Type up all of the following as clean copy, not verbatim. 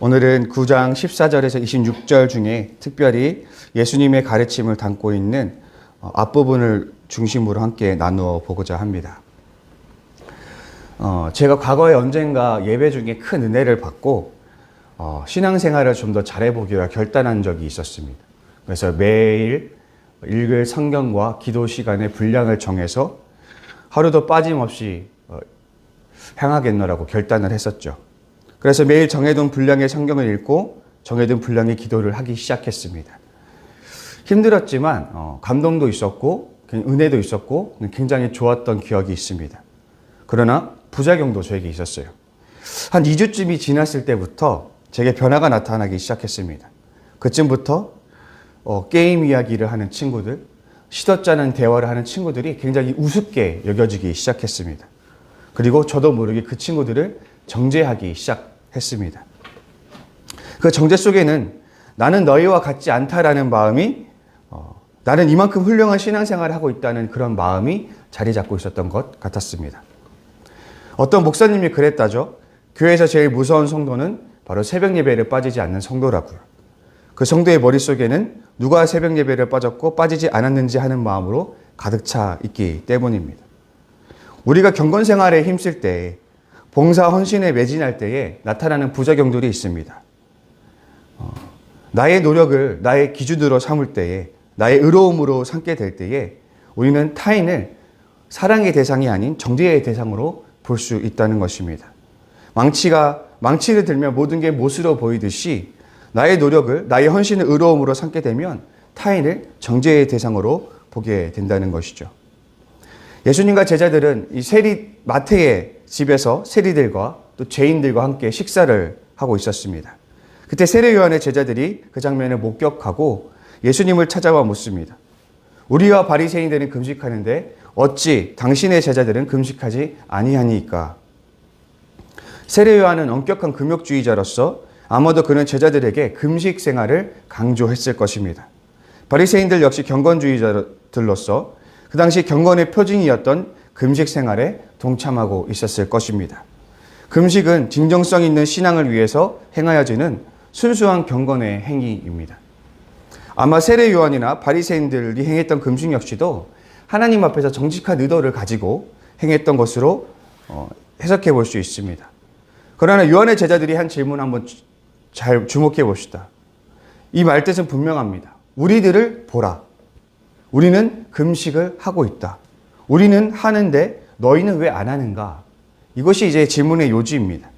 오늘은 9장 14절에서 26절 중에 특별히 예수님의 가르침을 담고 있는 앞부분을 중심으로 함께 나누어 보고자 합니다. 제가 과거에 언젠가 예배 중에 큰 은혜를 받고 신앙생활을 좀 더 잘해보기로 결단한 적이 있었습니다. 그래서 매일 읽을 성경과 기도 시간의 분량을 정해서 하루도 빠짐없이 행하겠노라고 결단을 했었죠. 그래서 매일 정해둔 분량의 성경을 읽고 정해둔 분량의 기도를 하기 시작했습니다. 힘들었지만 감동도 있었고 은혜도 있었고 굉장히 좋았던 기억이 있습니다. 그러나 부작용도 저에게 있었어요. 한 2주쯤이 지났을 때부터 제게 변화가 나타나기 시작했습니다. 그쯤부터 게임 이야기를 하는 친구들, 시덥잖은 대화를 하는 친구들이 굉장히 우습게 여겨지기 시작했습니다. 그리고 저도 모르게 그 친구들을 정죄하기 시작했습니다. 그 정죄 속에는 나는 너희와 같지 않다라는 마음이 나는 이만큼 훌륭한 신앙생활을 하고 있다는 그런 마음이 자리 잡고 있었던 것 같았습니다. 어떤 목사님이 그랬다죠. 교회에서 제일 무서운 성도는 바로 새벽 예배를 빠지지 않는 성도라고요. 그 성도의 머릿속에는 누가 새벽 예배를 빠졌고 빠지지 않았는지 하는 마음으로 가득 차 있기 때문입니다. 우리가 경건 생활에 힘쓸 때, 봉사 헌신에 매진할 때에 나타나는 부작용들이 있습니다. 나의 노력을 나의 기준으로 삼을 때에, 나의 의로움으로 삼게 될 때에 우리는 타인을 사랑의 대상이 아닌 정죄의 대상으로 볼 수 있다는 것입니다. 망치를 들면 모든 게 못으로 보이듯이 나의 노력을, 나의 헌신을 의로움으로 삼게 되면 타인을 정죄의 대상으로 보게 된다는 것이죠. 예수님과 제자들은 이 마태의 집에서 세리들과 또 죄인들과 함께 식사를 하고 있었습니다. 그때 세례 요한의 제자들이 그 장면을 목격하고 예수님을 찾아와 묻습니다. 우리와 바리새인들은 금식하는데 어찌 당신의 제자들은 금식하지 아니하니까? 세례 요한은 엄격한 금욕주의자로서 아마도 그는 제자들에게 금식 생활을 강조했을 것입니다. 바리새인들 역시 경건주의자들로서 그 당시 경건의 표징이었던 금식 생활에 동참하고 있었을 것입니다. 금식은 진정성 있는 신앙을 위해서 행하여지는 순수한 경건의 행위입니다. 아마 세례 요한이나 바리새인들이 행했던 금식 역시도 하나님 앞에서 정직한 의도를 가지고 행했던 것으로 해석해 볼 수 있습니다. 그러나 요한의 제자들이 한 질문 한번 잘 주목해 봅시다. 이 말뜻은 분명합니다. 우리들을 보라. 우리는 금식을 하고 있다. 우리는 하는데 너희는 왜 안 하는가? 이것이 이제 질문의 요지입니다.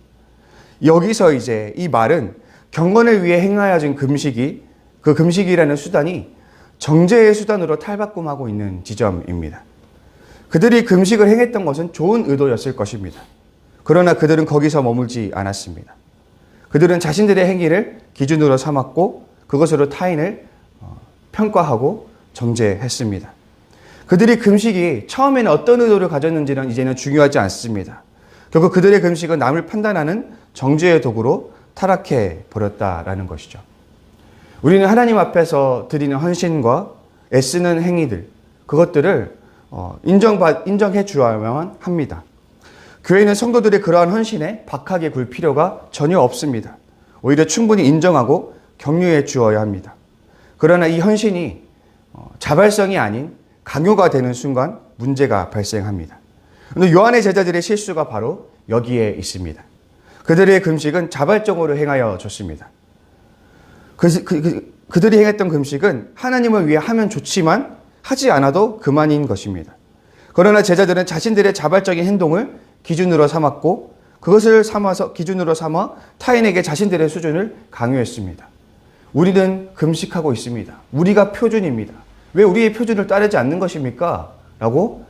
여기서 이제 이 말은 경건을 위해 행하여진 그 금식이라는 수단이 정죄의 수단으로 탈바꿈하고 있는 지점입니다. 그들이 금식을 행했던 것은 좋은 의도였을 것입니다. 그러나 그들은 거기서 머물지 않았습니다. 그들은 자신들의 행위를 기준으로 삼았고 그것으로 타인을 평가하고 정죄했습니다. 그들이 금식이 처음에는 어떤 의도를 가졌는지는 이제는 중요하지 않습니다. 결국 그들의 금식은 남을 판단하는 정죄의 도구로 타락해 버렸다라는 것이죠. 우리는 하나님 앞에서 드리는 헌신과 애쓰는 행위들, 그것들을 인정해 주어야만 합니다. 교회는 성도들의 그러한 헌신에 박하게 굴 필요가 전혀 없습니다. 오히려 충분히 인정하고 격려해 주어야 합니다. 그러나 이 헌신이 자발성이 아닌 강요가 되는 순간 문제가 발생합니다. 그런데 요한의 제자들의 실수가 바로 여기에 있습니다. 그들의 금식은 자발적으로 행하여 졌습니다. 그들이 행했던 금식은 하나님을 위해 하면 좋지만 하지 않아도 그만인 것입니다. 그러나 제자들은 자신들의 자발적인 행동을 기준으로 삼았고 그것을 기준으로 삼아 타인에게 자신들의 수준을 강요했습니다. 우리는 금식하고 있습니다. 우리가 표준입니다. 왜 우리의 표준을 따르지 않는 것입니까? 라고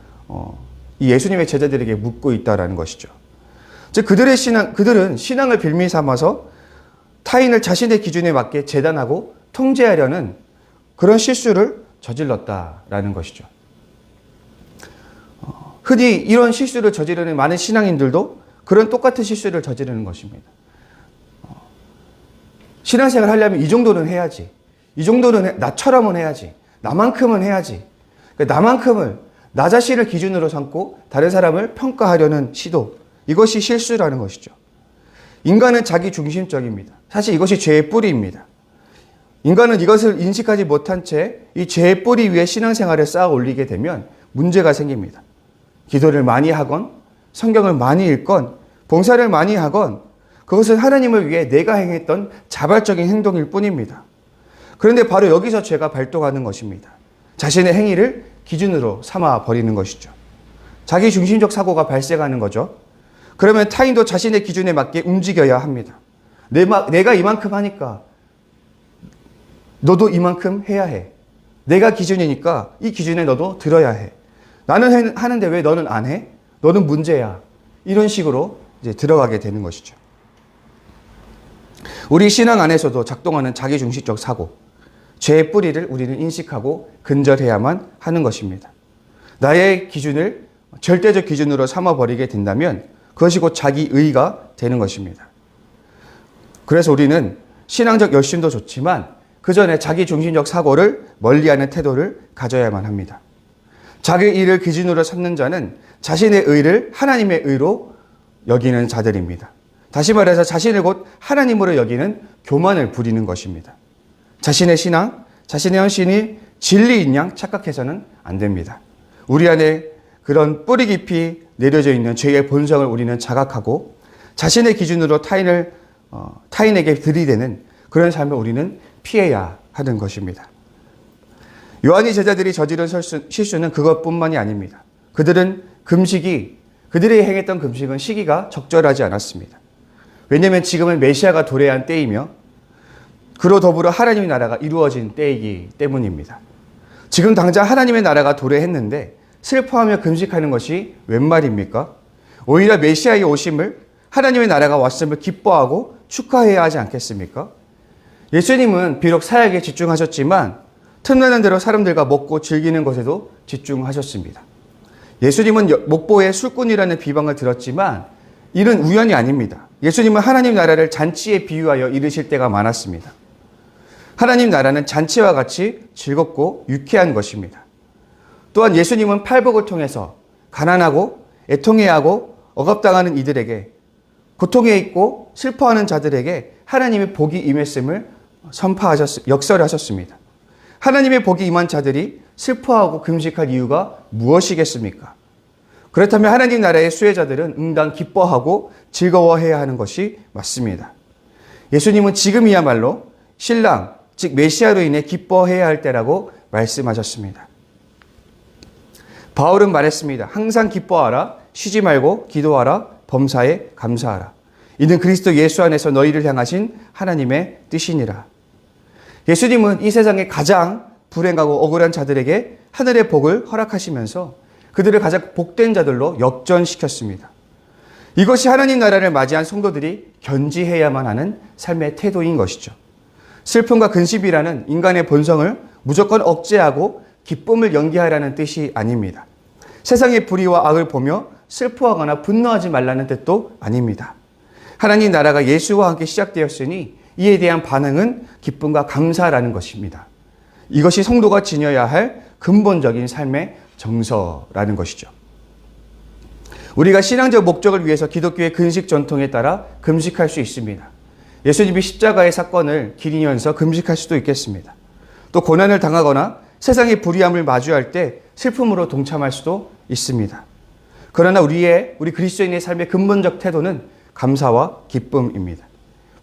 이 예수님의 제자들에게 묻고 있다는 것이죠. 즉 그들은 신앙을 빌미 삼아서 타인을 자신의 기준에 맞게 재단하고 통제하려는 그런 실수를 저질렀다라는 것이죠. 흔히 이런 실수를 저지르는 많은 신앙인들도 그런 똑같은 실수를 저지르는 것입니다. 신앙생활 하려면 이 정도는 해야지. 이 정도는 나처럼은 해야지. 나만큼은 해야지. 나만큼을, 나 자신을 기준으로 삼고 다른 사람을 평가하려는 시도. 이것이 실수라는 것이죠. 인간은 자기 중심적입니다. 사실 이것이 죄의 뿌리입니다. 인간은 이것을 인식하지 못한 채 이 죄의 뿌리 위에 신앙생활을 쌓아 올리게 되면 문제가 생깁니다. 기도를 많이 하건 성경을 많이 읽건 봉사를 많이 하건 그것은 하나님을 위해 내가 행했던 자발적인 행동일 뿐입니다. 그런데 바로 여기서 죄가 발동하는 것입니다. 자신의 행위를 기준으로 삼아 버리는 것이죠. 자기 중심적 사고가 발생하는 거죠. 그러면 타인도 자신의 기준에 맞게 움직여야 합니다. 내가 이만큼 하니까 너도 이만큼 해야 해. 내가 기준이니까 이 기준에 너도 들어야 해. 나는 하는데 왜 너는 안 해? 너는 문제야. 이런 식으로 이제 들어가게 되는 것이죠. 우리 신앙 안에서도 작동하는 자기중심적 사고, 죄의 뿌리를 우리는 인식하고 근절해야만 하는 것입니다. 나의 기준을 절대적 기준으로 삼아버리게 된다면 그것이 곧 자기의가 되는 것입니다. 그래서 우리는 신앙적 열심도 좋지만 그 전에 자기중심적 사고를 멀리하는 태도를 가져야만 합니다. 자기 의를 기준으로 삼는 자는 자신의 의를 하나님의 의로 여기는 자들입니다. 다시 말해서 자신을 곧 하나님으로 여기는 교만을 부리는 것입니다. 자신의 신앙, 자신의 헌신이 진리인 양 착각해서는 안 됩니다. 우리 안에 그런 뿌리 깊이 내려져 있는 죄의 본성을 우리는 자각하고 자신의 기준으로 타인에게 들이대는 그런 삶을 우리는 피해야 하는 것입니다. 요한의 제자들이 저지른 실수는 그것뿐만이 아닙니다. 그들이 행했던 금식은 시기가 적절하지 않았습니다. 왜냐하면 지금은 메시아가 도래한 때이며 그로 더불어 하나님의 나라가 이루어진 때이기 때문입니다. 지금 당장 하나님의 나라가 도래했는데 슬퍼하며 금식하는 것이 웬 말입니까? 오히려 메시아의 오심을 하나님의 나라가 왔음을 기뻐하고 축하해야 하지 않겠습니까? 예수님은 비록 사역에 집중하셨지만 틈나는 대로 사람들과 먹고 즐기는 것에도 집중하셨습니다. 예수님은 목보에 술꾼이라는 비방을 들었지만 이는 우연이 아닙니다. 예수님은 하나님 나라를 잔치에 비유하여 이르실 때가 많았습니다. 하나님 나라는 잔치와 같이 즐겁고 유쾌한 것입니다. 또한 예수님은 팔복을 통해서 가난하고 애통해하고 억압당하는 이들에게 고통에 있고 슬퍼하는 자들에게 하나님의 복이 임했음을 역설하셨습니다. 하나님의 복이 임한 자들이 슬퍼하고 금식할 이유가 무엇이겠습니까? 그렇다면 하나님 나라의 수혜자들은 응당 기뻐하고 즐거워해야 하는 것이 맞습니다. 예수님은 지금이야말로 신랑, 즉 메시아로 인해 기뻐해야 할 때라고 말씀하셨습니다. 바울은 말했습니다. 항상 기뻐하라, 쉬지 말고 기도하라, 범사에 감사하라. 이는 그리스도 예수 안에서 너희를 향하신 하나님의 뜻이니라. 예수님은 이 세상에 가장 불행하고 억울한 자들에게 하늘의 복을 허락하시면서 그들을 가장 복된 자들로 역전시켰습니다. 이것이 하나님 나라를 맞이한 성도들이 견지해야만 하는 삶의 태도인 것이죠. 슬픔과 근심이라는 인간의 본성을 무조건 억제하고 기쁨을 연기하라는 뜻이 아닙니다. 세상의 불의와 악을 보며 슬퍼하거나 분노하지 말라는 뜻도 아닙니다. 하나님 나라가 예수와 함께 시작되었으니 이에 대한 반응은 기쁨과 감사라는 것입니다. 이것이 성도가 지녀야 할 근본적인 삶의 정서라는 것이죠. 우리가 신앙적 목적을 위해서 기독교의 근식 전통에 따라 금식할 수 있습니다. 예수님이 십자가의 사건을 기리면서 금식할 수도 있겠습니다. 또 고난을 당하거나 세상의 불의함을 마주할 때 슬픔으로 동참할 수도 있습니다. 그러나 우리 그리스도인의 삶의 근본적 태도는 감사와 기쁨입니다.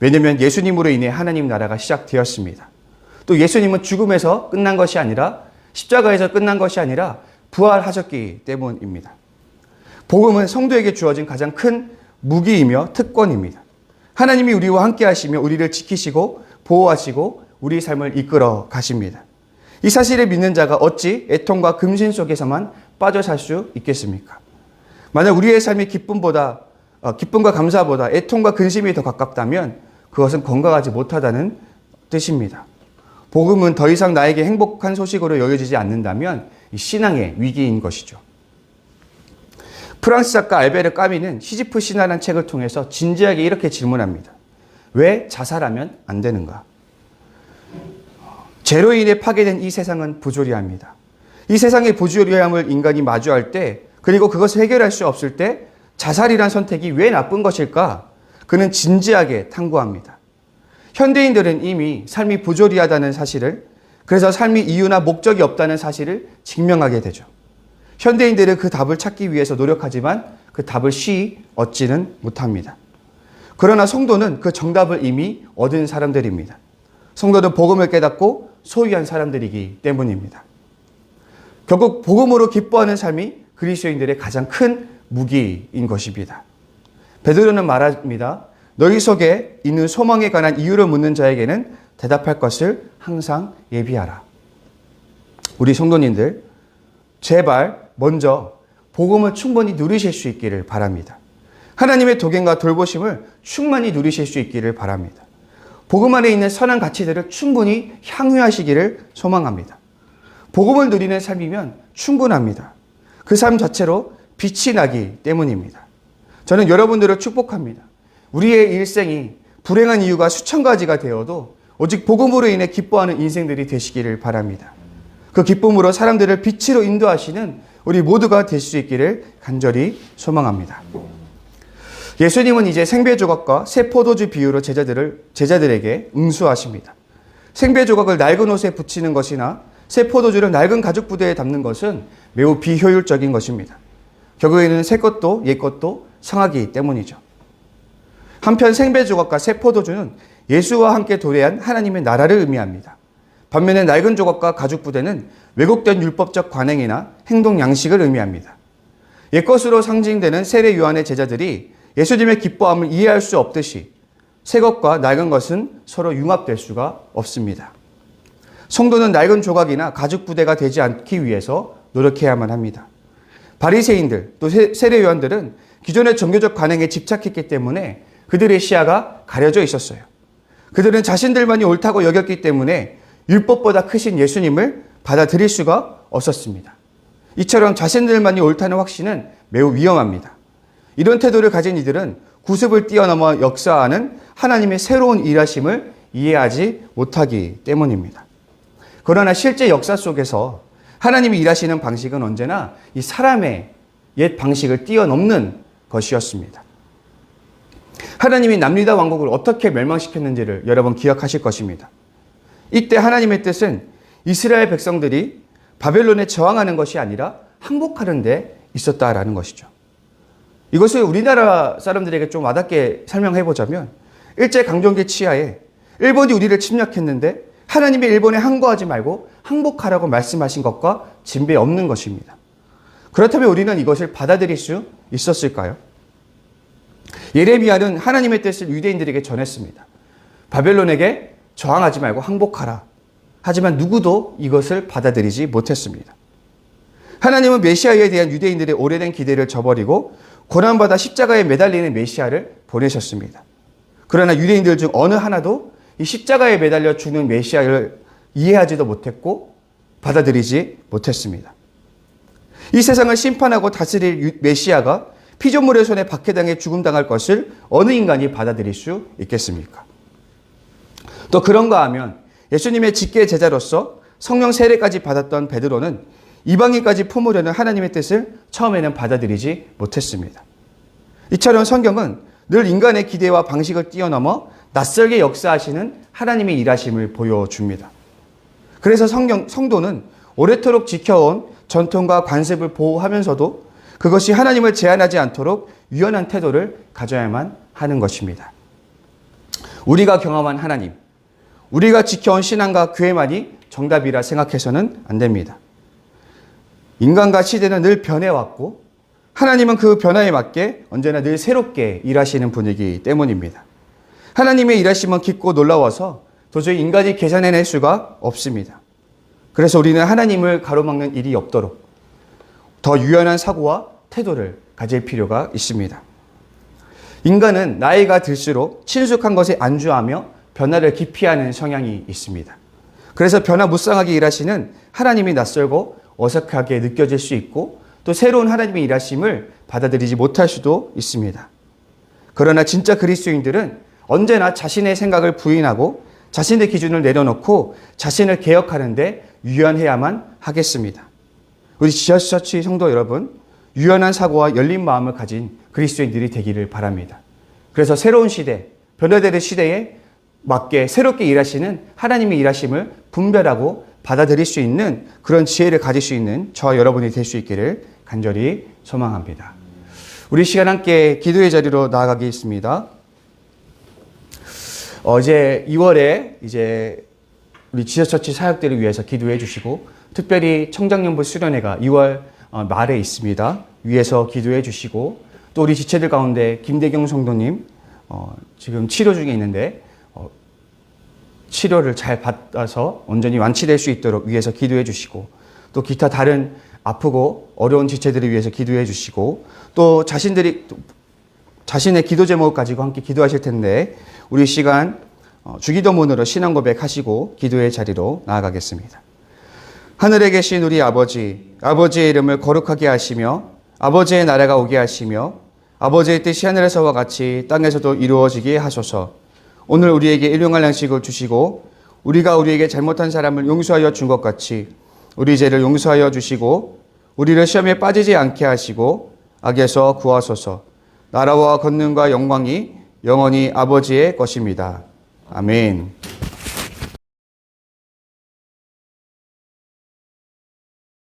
왜냐하면 예수님으로 인해 하나님 나라가 시작되었습니다. 또 예수님은 죽음에서 끝난 것이 아니라 십자가에서 끝난 것이 아니라 부활하셨기 때문입니다. 복음은 성도에게 주어진 가장 큰 무기이며 특권입니다. 하나님이 우리와 함께 하시며 우리를 지키시고 보호하시고 우리 삶을 이끌어 가십니다. 이 사실을 믿는 자가 어찌 애통과 금신 속에서만 빠져 살 수 있겠습니까? 만약 우리의 삶이 기쁨과 감사보다 애통과 근심이 더 가깝다면 그것은 건강하지 못하다는 뜻입니다. 복음은 더 이상 나에게 행복한 소식으로 여겨지지 않는다면 신앙의 위기인 것이죠. 프랑스 작가 알베르 까미는 시지프 신화라는 책을 통해서 진지하게 이렇게 질문합니다. 왜 자살하면 안 되는가? 죄로 인해 파괴된 이 세상은 부조리합니다. 이 세상의 부조리함을 인간이 마주할 때 그리고 그것을 해결할 수 없을 때 자살이란 선택이 왜 나쁜 것일까? 그는 진지하게 탐구합니다. 현대인들은 이미 삶이 부조리하다는 사실을, 그래서 삶이 이유나 목적이 없다는 사실을 증명하게 되죠. 현대인들은 그 답을 찾기 위해서 노력하지만 그 답을 쉬이 얻지는 못합니다. 그러나 성도는 그 정답을 이미 얻은 사람들입니다. 성도는 복음을 깨닫고 소유한 사람들이기 때문입니다. 결국 복음으로 기뻐하는 삶이 그리스도인들의 가장 큰 무기인 것입니다. 베드로는 말합니다. 너희 속에 있는 소망에 관한 이유를 묻는 자에게는 대답할 것을 항상 예비하라. 우리 성도님들, 제발 먼저 복음을 충분히 누리실 수 있기를 바랍니다. 하나님의 도견과 돌보심을 충만히 누리실 수 있기를 바랍니다. 복음 안에 있는 선한 가치들을 충분히 향유하시기를 소망합니다. 복음을 누리는 삶이면 충분합니다. 그 삶 자체로 빛이 나기 때문입니다. 저는 여러분들을 축복합니다. 우리의 일생이 불행한 이유가 수천 가지가 되어도 오직 복음으로 인해 기뻐하는 인생들이 되시기를 바랍니다. 그 기쁨으로 사람들을 빛으로 인도하시는 우리 모두가 될 수 있기를 간절히 소망합니다. 예수님은 이제 생배 조각과 새 포도주 비유로 제자들에게 응수하십니다. 생배 조각을 낡은 옷에 붙이는 것이나 새 포도주를 낡은 가죽 부대에 담는 것은 매우 비효율적인 것입니다. 결국에는 새 것도 옛 것도 상하기 때문이죠. 한편 생배 조각과 새 포도주는 예수와 함께 도래한 하나님의 나라를 의미합니다. 반면에 낡은 조각과 가죽 부대는 왜곡된 율법적 관행이나 행동 양식을 의미합니다. 옛것으로 상징되는 세례 요한의 제자들이 예수님의 기뻐함을 이해할 수 없듯이 새 것과 낡은 것은 서로 융합될 수가 없습니다. 성도는 낡은 조각이나 가죽 부대가 되지 않기 위해서 노력해야만 합니다. 바리새인들 또 세례 요한들은 기존의 종교적 관행에 집착했기 때문에 그들의 시야가 가려져 있었어요. 그들은 자신들만이 옳다고 여겼기 때문에 율법보다 크신 예수님을 받아들일 수가 없었습니다. 이처럼 자신들만이 옳다는 확신은 매우 위험합니다. 이런 태도를 가진 이들은 구습을 뛰어넘어 역사하는 하나님의 새로운 일하심을 이해하지 못하기 때문입니다. 그러나 실제 역사 속에서 하나님이 일하시는 방식은 언제나 이 사람의 옛 방식을 뛰어넘는 것이었습니다. 하나님이 남유다 왕국을 어떻게 멸망시켰는지를 여러분 기억하실 것입니다. 이때 하나님의 뜻은 이스라엘 백성들이 바벨론에 저항하는 것이 아니라 항복하는 데 있었다라는 것이죠. 이것을 우리나라 사람들에게 좀 와닿게 설명해 보자면 일제강점기 치하에 일본이 우리를 침략했는데 하나님이 일본에 항거하지 말고 항복하라고 말씀하신 것과 진배 없는 것입니다. 그렇다면 우리는 이것을 받아들일 수 있었을까요? 예레미야는 하나님의 뜻을 유대인들에게 전했습니다. 바벨론에게 저항하지 말고 항복하라. 하지만 누구도 이것을 받아들이지 못했습니다. 하나님은 메시아에 대한 유대인들의 오래된 기대를 저버리고 고난받아 십자가에 매달리는 메시아를 보내셨습니다. 그러나 유대인들 중 어느 하나도 이 십자가에 매달려 죽는 메시아를 이해하지도 못했고 받아들이지 못했습니다. 이 세상을 심판하고 다스릴 메시아가 피조물의 손에 박해당해 죽음당할 것을 어느 인간이 받아들일 수 있겠습니까? 또 그런가 하면 예수님의 직계 제자로서 성령 세례까지 받았던 베드로는 이방인까지 품으려는 하나님의 뜻을 처음에는 받아들이지 못했습니다. 이처럼 성경은 늘 인간의 기대와 방식을 뛰어넘어 낯설게 역사하시는 하나님의 일하심을 보여줍니다. 그래서 성도는 오래도록 지켜온 전통과 관습을 보호하면서도 그것이 하나님을 제한하지 않도록 유연한 태도를 가져야만 하는 것입니다. 우리가 경험한 하나님, 우리가 지켜온 신앙과 교회만이 정답이라 생각해서는 안 됩니다. 인간과 시대는 늘 변해왔고 하나님은 그 변화에 맞게 언제나 늘 새롭게 일하시는 분이기 때문입니다. 하나님의 일하심은 깊고 놀라워서 도저히 인간이 계산해낼 수가 없습니다. 그래서 우리는 하나님을 가로막는 일이 없도록 더 유연한 사고와 태도를 가질 필요가 있습니다. 인간은 나이가 들수록 친숙한 것에 안주하며 변화를 기피하는 성향이 있습니다. 그래서 변화무쌍하게 일하시는 하나님이 낯설고 어색하게 느껴질 수 있고 또 새로운 하나님의 일하심을 받아들이지 못할 수도 있습니다. 그러나 진짜 그리스도인들은 언제나 자신의 생각을 부인하고 자신의 기준을 내려놓고 자신을 개혁하는 데 유연해야만 하겠습니다. 우리 지저스처치 성도 여러분, 유연한 사고와 열린 마음을 가진 그리스도인들이 되기를 바랍니다. 그래서 새로운 시대, 변화되는 시대에 맞게 새롭게 일하시는 하나님의 일하심을 분별하고 받아들일 수 있는 그런 지혜를 가질 수 있는 저와 여러분이 될 수 있기를 간절히 소망합니다. 우리 시간 함께 기도의 자리로 나아가겠습니다. 어제 2월에 이제 우리 지저처치 사역들을 위해서 기도해 주시고, 특별히 청장년부 수련회가 2월 말에 있습니다. 위해서 기도해 주시고, 또 우리 지체들 가운데 김대경 성도님 지금 치료 중에 있는데 치료를 잘 받아서 온전히 완치될 수 있도록 위해서 기도해 주시고, 또 기타 다른 아프고 어려운 지체들을 위해서 기도해 주시고, 또 자신의 기도 제목을 가지고 함께 기도하실 텐데, 우리 시간 주기도문으로 신앙 고백하시고 기도의 자리로 나아가겠습니다. 하늘에 계신 우리 아버지, 아버지의 이름을 거룩하게 하시며 아버지의 나라가 오게 하시며 아버지의 뜻이 하늘에서와 같이 땅에서도 이루어지게 하소서. 오늘 우리에게 일용할 양식을 주시고 우리가 우리에게 잘못한 사람을 용서하여 준 것 같이 우리 죄를 용서하여 주시고 우리를 시험에 빠지지 않게 하시고 악에서 구하소서. 나라와 권능과 영광이 영원히 아버지의 것입니다. 아멘.